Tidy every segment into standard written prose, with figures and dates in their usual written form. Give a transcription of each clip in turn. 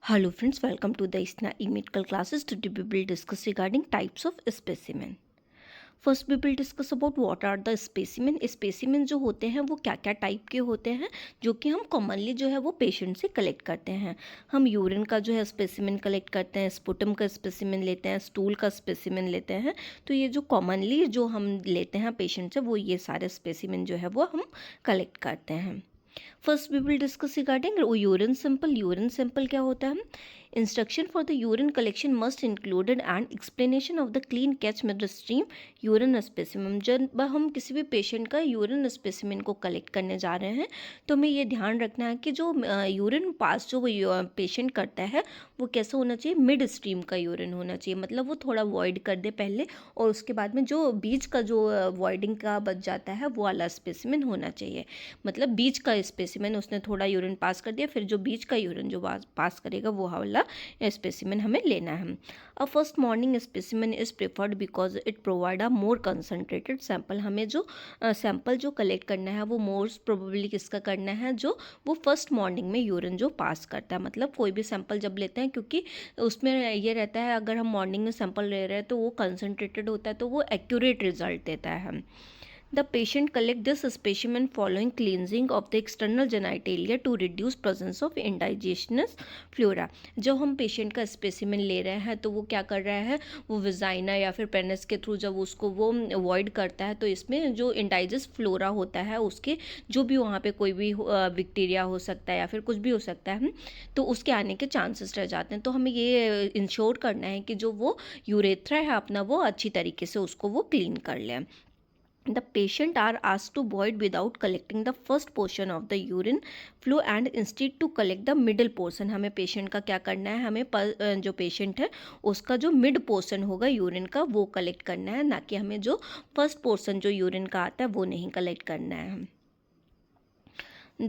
Hello friends, welcome to the ISNA e-medical classes. Today we will discuss regarding types of specimen. First we will discuss about what are the specimen. Specimen जो होते हैं वो क्या क्या type के होते हैं जो कि हम कॉमनली जो है वो पेशेंट से कलेक्ट करते हैं. हम यूरिन का जो है स्पेसिमेन कलेक्ट करते हैं, स्पुटम का स्पेसिमेन लेते हैं, स्टूल का स्पेसिमेन लेते हैं. तो ये जो कॉमनली जो हम लेते हैं पेशेंट से वो ये सारे स्पेसिमेन जो है वो हम कलेक्ट करते हैं. First we will discuss regarding urine sample. Urine sample क्या होता है? Instruction for the urine collection must included and explanation of the clean catch mid stream urine specimen. जब हम किसी भी पेशेंट का यूरिन स्पेसिमेन को कलेक्ट करने जा रहे हैं तो हमें ये ध्यान रखना है कि जो यूरिन पास जो पेशेंट करता है वो कैसा होना चाहिए? मिड स्ट्रीम का यूरिन होना चाहिए. मतलब वो थोड़ा वॉइड कर दे पहले और उसके बाद में जो बीच का जो वॉइडिंग का बच जाता है वो वाला स्पेसिमेन होना चाहिए. मतलब बीच का स्पेसिमेन उसने थोड़ा यूरिन पास कर दिया, फिर जो बीच का यूरिन जो पास करेगा वो वाला स्पेसिमेन हमें लेना है. A first morning specimen is preferred because it provide a more concentrated sample. हमें जो सैंपल जो कलेक्ट करना है वो मोस्ट प्रोबेबली किसका करना है? जो वो फर्स्ट मॉर्निंग में यूरिन जो पास करता है. मतलब कोई भी सैंपल जब लेते हैं, क्योंकि उसमें ये रहता है अगर हम मॉर्निंग में सैंपल ले रहे हैं तो वो कंसनट्रेटेड होता है तो वो एक्यूरेट रिजल्ट देता है. The patient collect this specimen following cleansing of the external genitalia to reduce presence of indigenous flora. जब हम पेशेंट का स्पेसिमेन ले रहे हैं तो वो क्या कर रहा है? वो विजाइना या फिर पेनिस के थ्रू जब उसको वो अवॉइड करता है तो इसमें जो इंडाइजेस फ्लोरा होता है उसके जो भी वहाँ पे कोई भी बैक्टीरिया हो सकता है या फिर कुछ भी हो सकता है, तो उसके आने के चांसेस रह जाते हैं. तो हमें ये इंश्योर करना है कि जो वो यूरेथ्रा है अपना वो अच्छी तरीके से उसको वो क्लीन कर लें. The patient are asked to void without collecting the first portion of the urine flow and instead to collect the middle portion. हमें पेशेंट का क्या करना है? हमें जो पेशेंट है उसका जो मिड पोर्शन होगा यूरिन का वो कलेक्ट करना है, ना कि हमें जो फर्स्ट पोर्शन जो यूरिन का आता है वो नहीं कलेक्ट करना है.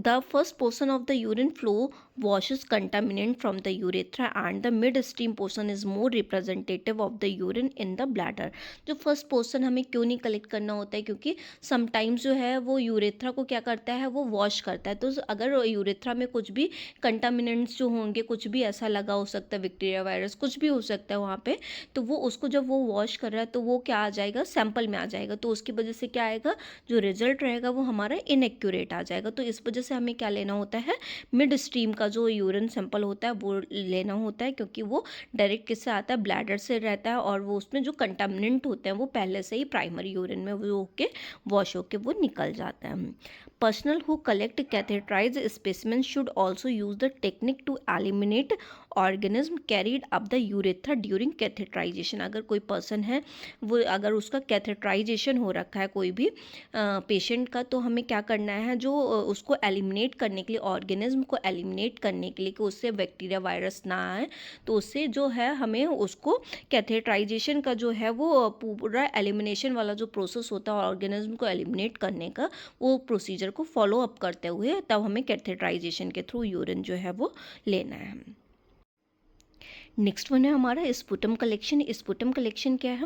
The first portion of the urine flow washes contaminant from the urethra and the midstream portion is more representative of the urine in the bladder. जो फर्स्ट पोर्शन हमें क्यों नहीं कलेक्ट करना होता है? क्योंकि समटाइम्स जो है वो यूरेथ्रा को क्या करता है? वो वॉश करता है. तो अगर यूरेथ्रा में कुछ भी कंटामिनेंट्स जो होंगे, कुछ भी ऐसा लगा हो सकता है, बैक्टीरिया वायरस कुछ भी हो सकता है वहाँ पे, तो वो उसको जब वो वॉश कर रहा है तो वो क्या आ जाएगा? सैंपल में आ जाएगा. तो उसकी वजह से क्या आएगा? जो रिजल्ट रहेगा वो हमारा इनएक्यूरेट आ जाएगा. तो इस वजह से हमें क्या लेना होता है? मिड स्ट्रीम का जो यूरिन सैंपल होता है वो लेना होता है, क्योंकि वो डायरेक्ट किससे आता है? ब्लैडर से रहता है और वो उसमें जो कंटामिनेंट होते हैं वो पहले से ही प्राइमरी यूरिन में वो होके वॉश होके वो निकल जाता है. Personnel who collect catheterize specimen should also use the technique to eliminate organism carried up the urethra during catheterization. अगर कोई पर्सन है वो अगर उसका कैथेटराइजेशन हो रखा है कोई भी पेशेंट का, तो हमें क्या करना है? जो उसको एलिमिनेट करने के लिए, ऑर्गेनिज्म को एलिमिनेट करने के लिए कि उससे बैक्टीरिया वायरस ना आए, तो उससे जो है हमें उसको कैथेटराइजेशन का जो है वो पूरा एलिमिनेशन वाला जो प्रोसेस होता है ऑर्गेनिज्म को एलिमिनेट करने का, वो प्रोसीजर को फॉलो अप करते हुए तब हमें कैथेटराइजेशन के थ्रू यूरिन जो है वो लेना है. नेक्स्ट वन है हमारा स्पुटम कलेक्शन. स्पुटम कलेक्शन क्या है?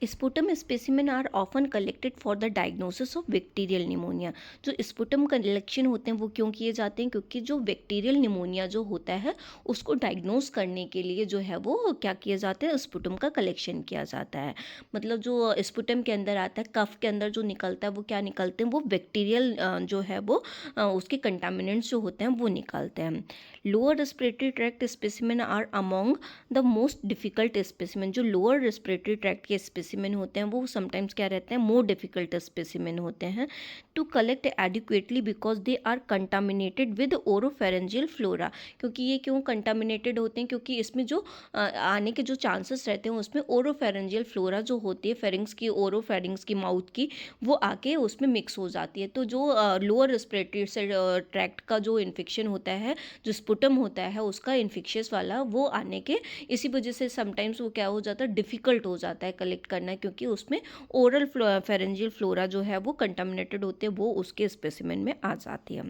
Sputum specimen are often collected for the diagnosis of bacterial pneumonia. जो स्पुटम कलेक्शन होते हैं वो क्यों किए जाते हैं? क्योंकि जो बैक्टीरियल निमोनिया जो होता है उसको डायग्नोस करने के लिए जो है वो क्या किए जाते हैं? स्पुटम का कलेक्शन किया जाता है. मतलब जो स्पुटम के अंदर आता है, कफ के अंदर जो निकलता है वो क्या निकलते हैं? वो बैक्टीरियल जो है वो उसके कंटामिनेंट्स जो होते हैं वो निकलते हैं. Lower respiratory tract specimen are among the most difficult specimen. जो लोअर रेस्पिरेटरी ट्रैक्ट के स्पेसिमेन होते हैं वो समटाइम्स क्या रहते हैं? मोर डिफ़िकल्ट स्पेसिमेन होते हैं to collect adequately because they are contaminated with oropharyngeal flora. क्योंकि ये क्यों कंटामिनेटेड होते हैं? क्योंकि इसमें जो आने के जो चांसेस रहते हैं उसमें ओरोफेरेंजियल फ्लोरा जो होती है फेरिंग्स की, ओरोफेरिंग्स की माउथ की, वो आके उसमें मिक्स हो जाती है. तो जो लोअर रेस्पिरेटरी से ट्रैक्ट का जो इन्फेक्शन होता है, जो स्पुटम होता है उसका इन्फेक्शियस वाला, वो आने के इसी वजह से समटाइम्स वो क्या हो जाता है? डिफ़िकल्ट हो जाता है कलेक्ट करना, क्योंकि उसमें ओरल फेरेंजियल फ्लोरा जो है वो कंटामिनेटेड होते हैं, वो उसके स्पेसिमेन में आ जाती है.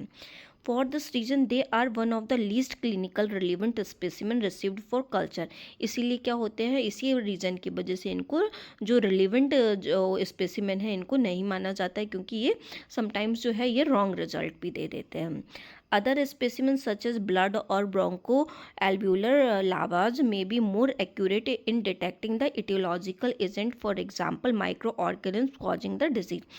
For this reason they are one of the least clinical relevant specimen received for culture. इसीलिए क्या होते हैं, इसी रीज़न की वजह से इनको जो रिलेवेंट जो स्पेसिमेन है इनको नहीं माना जाता है, क्योंकि ये समटाइम्स जो है ये रॉन्ग रिजल्ट भी दे देते हैं। Other specimens such as blood or bronchoalveolar lavage may be more accurate in detecting the etiological agent, for example microorganisms causing the disease।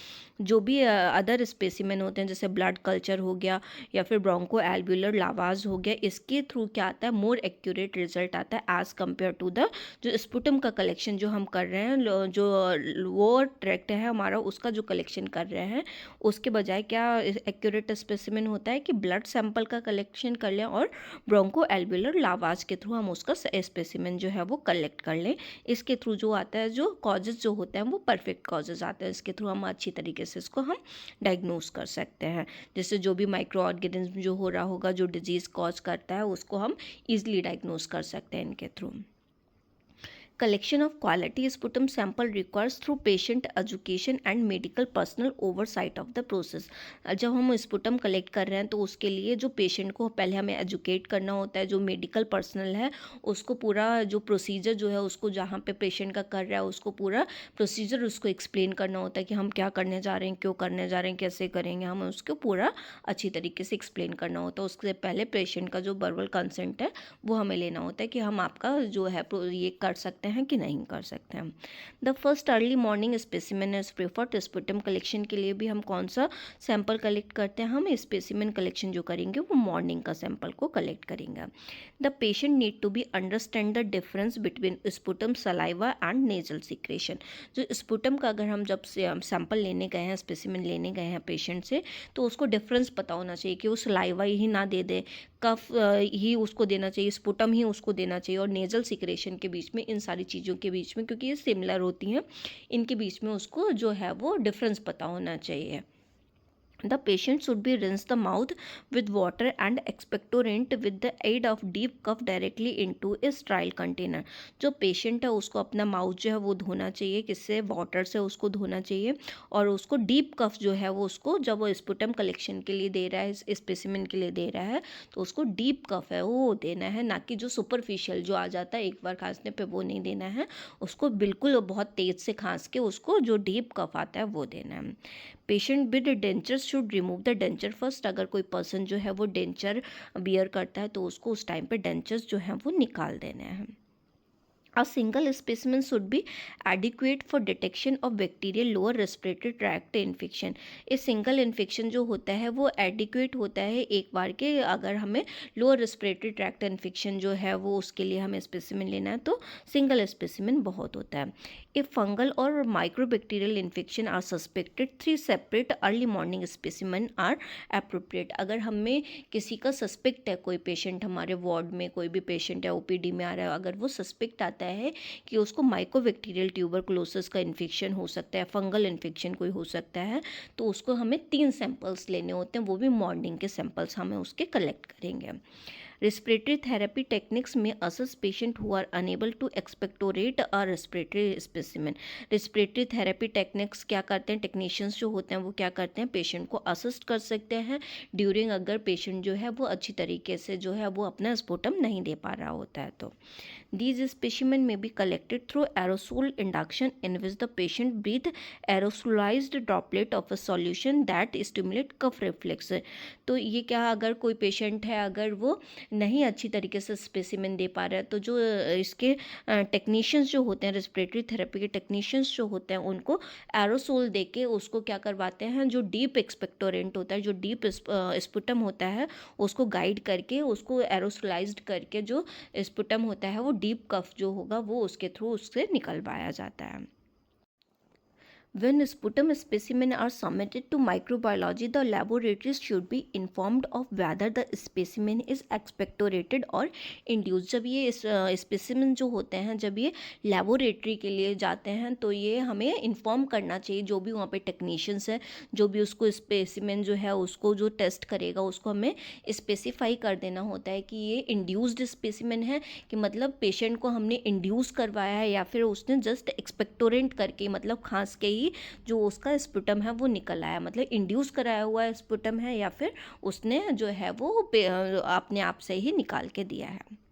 जो भी अदर स्पेसिमेन होते हैं जैसे ब्लड कल्चर हो गया या फिर ब्रोंको एल्व्यूलर लावाज हो गया, इसके थ्रू क्या आता है, मोर एक्यूरेट रिजल्ट आता है एज़ कम्पेयर टू द जो स्पुटम का कलेक्शन जो हम कर रहे हैं, जो वो ट्रैक्ट है हमारा उसका जो कलेक्शन कर रहे हैं, उसके बजाय क्या एक्यूरेट स्पेसिमेन होता है कि ब्लड सैंपल का कलेक्शन कर लें और ब्रोंको एल्व्यूलर लावाज के थ्रू हम उसका स्पेसिमेन जो है वो कलेक्ट कर लें। इसके थ्रू जो आता है, जो कॉजेज जो होते हैं वो परफेक्ट कॉजेज आते हैं, इसके थ्रू हम अच्छी तरीके से इसको हम डायग्नोस कर सकते हैं। जैसे जो भी माइक्रो ऑर्गेनिज्म जो हो रहा होगा, जो डिजीज़ कॉज करता है, उसको हम ईजिली डायग्नोस कर सकते हैं इनके through. Collection of quality sputum sample requires through patient education and medical personal oversight of the process। जब हम स्पुटम कलेक्ट कर रहे हैं तो उसके लिए जो पेशेंट को पहले हमें एजुकेट करना होता है, जो मेडिकल पर्सनल है उसको पूरा जो प्रोसीजर जो है उसको जहाँ पे पेशेंट का कर रहा है उसको पूरा प्रोसीजर उसको एक्सप्लेन करना होता है कि हम क्या करने जा रहे हैं, क्यों करने जा रहे हैं, कैसे करेंगे, हम उसको पूरा अच्छी तरीके से एक्सप्लेन करना होता है। उससे पहले पेशेंट का जो वर्बल कंसेंट है वो हमें लेना होता है कि हम आपका जो है ये कर सकते हैं कि नहीं कर सकते हैं। The first early morning specimen is preferred. Sputum collection के लिए भी हम कौन सा सैंपल कलेक्ट करते हैं, हम स्पेसिमेन कलेक्शन जो करेंगे वो मॉर्निंग का सैंपल को कलेक्ट करेंगे। The patient need to be understand the difference between sputum saliva and nasal secretion. जो स्पुटम का अगर हम जब सैंपल लेने गए हैं, स्पेसिमेन लेने गए हैं पेशेंट से, तो उसको डिफरेंस पता होना चाहिए कि वो सलाइवा ही ना दे दे, कफ ही उसको देना चाहिए, स्पुटम ही उसको देना चाहिए, और नेजल सिक्रेशन के बीच में, इन सारी चीज़ों के बीच में, क्योंकि ये सिमिलर होती हैं, इनके बीच में उसको जो है वो डिफरेंस पता होना चाहिए। The patient should be rinse the mouth with water and expectorant with the aid of deep cuff directly into a sterile container। जो पेशेंट है उसको अपना माउथ जो है वो धोना चाहिए, किससे, वाटर से उसको धोना चाहिए, और उसको डीप कफ जो है वो उसको जब वो स्पुटम कलेक्शन के लिए दे रहा है, स्पेसिमेन के लिए दे रहा है, तो उसको डीप कफ है वो देना है, ना कि जो सुपरफिशियल जो आ जाता है एक बार खांसने पे वो नहीं देना है, उसको बिल्कुल बहुत तेज़ से खांस के उसको जो डीप कफ आता है वो देना है। Patient with denture should remove the denture first. अगर कोई पर्सन जो है वो डेंचर बियर करता है तो उसको उस टाइम पे डेंचर्स जो हैं वो निकाल देने हैं। A single specimen should be adequate for detection of bacterial lower respiratory tract infection। ये सिंगल इन्फेक्शन जो होता है वो एडिक्वेट होता है एक बार के, अगर हमें लोअर रेस्पिरेटरी ट्रैक्ट इन्फेक्शन जो है वो उसके लिए हमें स्पेसिमेन लेना है तो सिंगल स्पेसिमेन बहुत होता है। If fungal or microbacterial infection are suspected 3 separate early morning specimen are appropriate. अगर हमें किसी का सस्पेक्ट है, कोई पेशेंट हमारे वार्ड में कोई भी पेशेंट है ओपीडी में आ रहा है, अगर वो सस्पेक्ट आता है कि उसको माइकोबैक्टीरियल ट्यूबरकुलोसिस का इन्फेक्शन हो सकता है, फंगल इन्फेक्शन कोई हो सकता है, तो उसको हमें 3 सैंपल्स लेने होते हैं, वो भी मॉर्निंग के सैंपल्स हमें उसके कलेक्ट करेंगे। Respiratory therapy techniques may assess patient who are unable to expectorate a respiratory specimen। Respiratory therapy techniques क्या करते हैं, टेक्नीशियंस जो होते हैं वो क्या करते हैं, पेशेंट को असिस्ट कर सकते हैं ड्यूरिंग, अगर पेशेंट जो है वो अच्छी तरीके से जो है वो अपना स्पुटम नहीं दे पा रहा होता है तो। These specimen may be collected through aerosol induction in which the patient breathe aerosolized droplet of a solution that stimulate cough reflex। तो ये क्या, अगर कोई पेशेंट है अगर वो नहीं अच्छी तरीके से स्पेसिमेन दे पा रहा है तो जो इसके टेक्नीशियंस जो होते हैं, रेस्पिरेटरी थेरेपी के टेक्नीशियंस जो होते हैं, उनको एरोसोल दे के उसको क्या करवाते हैं, जो डीप एक्सपेक्टोरेंट होता है, जो डीप स्पुटम होता है, उसको गाइड करके उसको एरोसोलाइज्ड करके जो स्पुटम होता है वो डीप कफ जो होगा वो उसके थ्रू उससे निकलवाया जाता है। When sputum specimen are submitted to microbiology, the laboratories should be informed of whether the specimen is expectorated or induced। जब ये स्पेसिमेन जो होते हैं, जब ये लेबोरेटरी के लिए जाते हैं तो ये हमें इन्फॉर्म करना चाहिए, जो भी वहाँ पे टेक्नीशियंस है, जो भी उसको स्पेसिमेन जो है उसको जो टेस्ट करेगा उसको हमें स्पेसिफाई कर देना होता है कि ये इंड्यूस्ड स्पेसिमेन है, कि मतलब पेशेंट को हमने इंड्यूस करवाया है या फिर उसने जस्ट एक्सपेक्टोरेंट करके मतलब खांस के ही ही जो उसका स्पुटम है वो निकल आया, मतलब इंड्यूस कराया हुआ स्पुटम है या फिर उसने जो है वो अपने आप से ही निकाल के दिया है।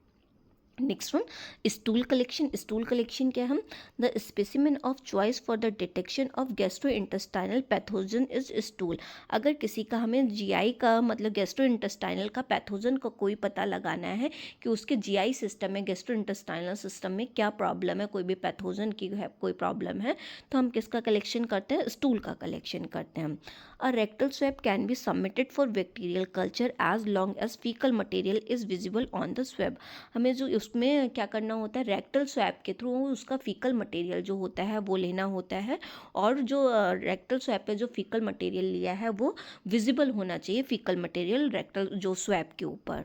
Next one, stool collection. Stool collection क्या है? The specimen of choice for the detection of gastrointestinal pathogen is stool. अगर किसी का हमें जीआई का मतलब गैस्ट्रोइंटेस्टाइनल का पैथोजन का कोई पता लगाना है कि उसके जीआई सिस्टम में, गैस्ट्रोइंटेस्टाइनल सिस्टम में क्या प्रॉब्लम है, कोई भी पैथोजन की है कोई प्रॉब्लम है, तो हम किसका कलेक्शन करते हैं? स्टूल का कलेक्शन करते हैं। A rectal swab can be submitted for bacterial culture as long as faecal material is visible on the swab. हमें जो उसमें क्या करना होता है, रेक्टल स्वैब के थ्रू उसका फीकल मटेरियल जो होता है वो लेना होता है, और जो रेक्टल स्वैब पे जो फीकल मटेरियल लिया है वो विजिबल होना चाहिए, फीकल मटेरियल रेक्टल जो स्वैब के ऊपर।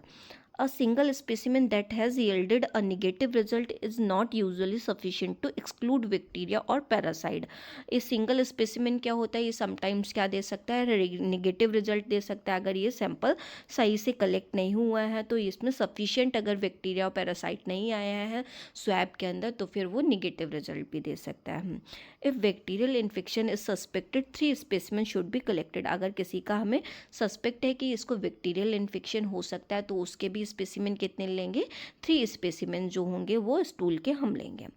A single specimen that has yielded a negative result is not usually sufficient to exclude bacteria or parasite। ये सिंगल स्पेसिमेन क्या होता है, ये समटाइम्स क्या दे सकता है, नेगेटिव रिजल्ट दे सकता है। अगर ये सैंपल सही से कलेक्ट नहीं हुआ है तो इसमें सफिशिएंट अगर बैक्टीरिया और पैरासाइट नहीं आया है स्वैब के अंदर तो फिर वो निगेटिव रिजल्ट भी दे सकता है। If bacterial infection is suspected 3 specimen should be collected. अगर किसी का हमें सस्पेक्ट है कि इसको बैक्टीरियल इन्फेक्शन हो सकता है तो उसके भी स्पेसिमेन कितने लेंगे? 3 स्पेसिमेन जो होंगे वो स्टूल के हम लेंगे।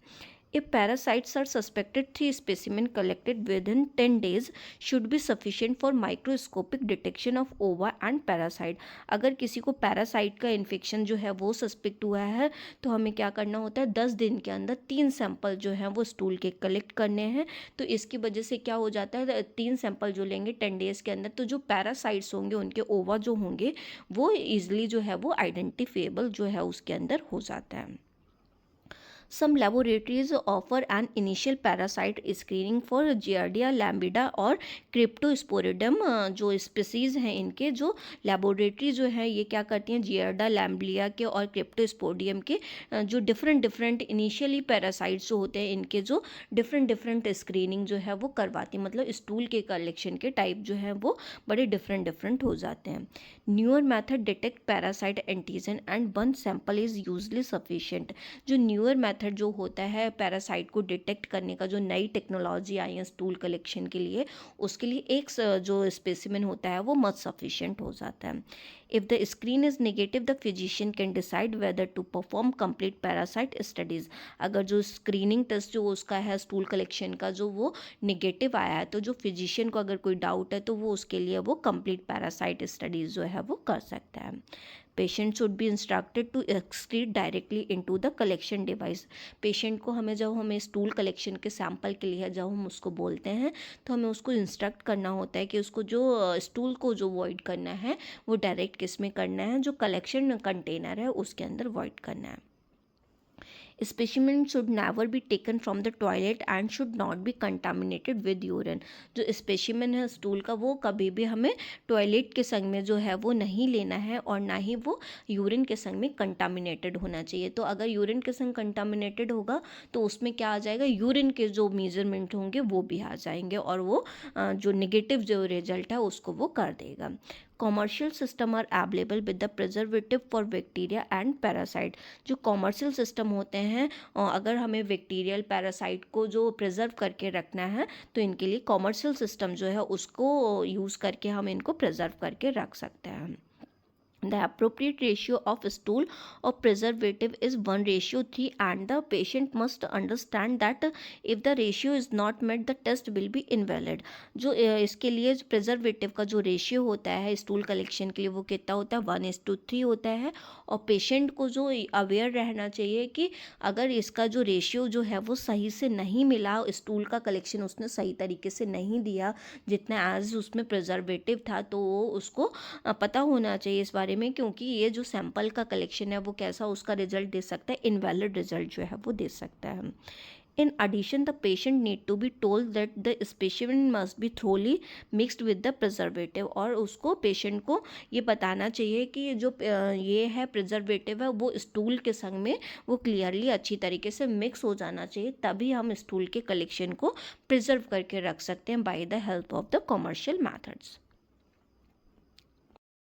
If parasites are suspected, 3 specimen collected within 10 days should be sufficient for microscopic detection of ova and parasite। अगर किसी को पैरासाइट का इन्फेक्शन जो है वो सस्पेक्ट हुआ है तो हमें क्या करना होता है, 10 दिन के अंदर 3 सैंपल जो हैं वो स्टूल के कलेक्ट करने हैं। तो इसकी वजह से क्या हो जाता है, 3 सैंपल जो लेंगे 10 डेज़ के अंदर तो जो पैरासाइट्स होंगे उनके ओवा जो होंगे वो ईजिली जो है वो आइडेंटिफिएबल जो है उसके अंदर हो जाता है। Some laboratories offer an initial parasite screening for Giardia lambida और Cryptosporidium। जो स्पीसीज़ हैं इनके जो लेबोरेटरी जो है ये क्या करती हैं, जियार्डा लैम्बिया के और क्रिप्टोस्पोडियम के जो डिफरेंट इनिशियली पैरासाइट्स जो होते हैं इनके जो डिफरेंट स्क्रीनिंग जो है वो करवाती हैं। मतलब स्टूल के कलेक्शन के टाइप जो है वो बड़े डिफरेंट हो जाते हैं। Newer method detect parasite antigen and 1 sample is usually sufficient. जो न्यूअर मैथड जो होता है पैरासाइट को डिटेक्ट करने का, जो नई टेक्नोलॉजी आई है स्टूल कलेक्शन के लिए, उसके लिए एक जो स्पेसिमेन होता है वो मस्ट सफिशिएंट हो जाता है। If the screen is negative the physician can decide whether to perform complete parasite studies. अगर जो स्क्रीनिंग टेस्ट जो उसका है स्टूल कलेक्शन का जो वो नेगेटिव आया है तो जो फिजिशियन को अगर कोई डाउट है तो वो उसके लिए वो कंप्लीट पैरासाइट स्टडीज़ जो है वो कर सकता है। Patient should be instructed to excrete directly into the collection device. Patient को जब हमें स्टूल कलेक्शन के सैंपल के लिए जब हम उसको बोलते हैं तो हमें उसको इंस्ट्रक्ट करना होता है कि उसको जो स्टूल को जो वॉइड करना है वो डायरेक्ट किस में करना है, जो कलेक्शन कंटेनर है उसके अंदर वॉइड करना है। Specimen should never be taken from the toilet and should not be contaminated with urine। जो स्पेसिमेन है स्टूल का वो कभी भी हमें टॉयलेट के संग में जो है वो नहीं लेना है और ना ही वो यूरिन के संग में कंटामिनेटेड होना चाहिए। तो अगर यूरिन के संग कंटामिनेटेड होगा तो उसमें क्या आ जाएगा, यूरिन के जो मेजरमेंट होंगे वो भी आ जाएंगे और वो जो नेगेटिव जो रिजल्ट है उसको वो कर देगा। Commercial system are available with the preservative for bacteria and parasite. जो कॉमर्शियल सिस्टम होते हैं अगर हमें बैक्टीरियल पैरासाइट को जो प्रिजर्व करके रखना है तो इनके लिए कॉमर्शियल सिस्टम जो है उसको यूज़ करके हम इनको प्रिजर्व करके रख सकते हैं। The appropriate ratio of stool or preservative is 1:3 and the patient must understand that if the ratio is not met the test will be invalid। जो इसके लिए प्रिजर्वेटिव का जो रेशियो होता है स्टूल कलेक्शन के लिए वो कितना होता है, 1:3 होता है। और पेशेंट को जो अवेयर रहना चाहिए कि अगर इसका जो रेशियो जो है वो सही से नहीं मिला, स्टूल का कलेक्शन उसने सही तरीके से नहीं दिया जितना एज उसमें प्रिजर्वेटिव था, तो उसको पता होना चाहिए इस बारे में, क्योंकि ये जो सैंपल का कलेक्शन है वो कैसा उसका रिजल्ट दे सकता है, इनवैलिड रिजल्ट जो है वो दे सकता है। In addition the patient need to be told that the specimen must be thoroughly mixed with the preservative. और उसको पेशेंट को ये बताना चाहिए कि जो ये है प्रिजर्वेटिव है वो स्टूल के संग में वो क्लियरली अच्छी तरीके से मिक्स हो जाना चाहिए, तभी हम स्टूल के कलेक्शन को प्रिजर्व करके रख सकते हैं by the help of the commercial methods.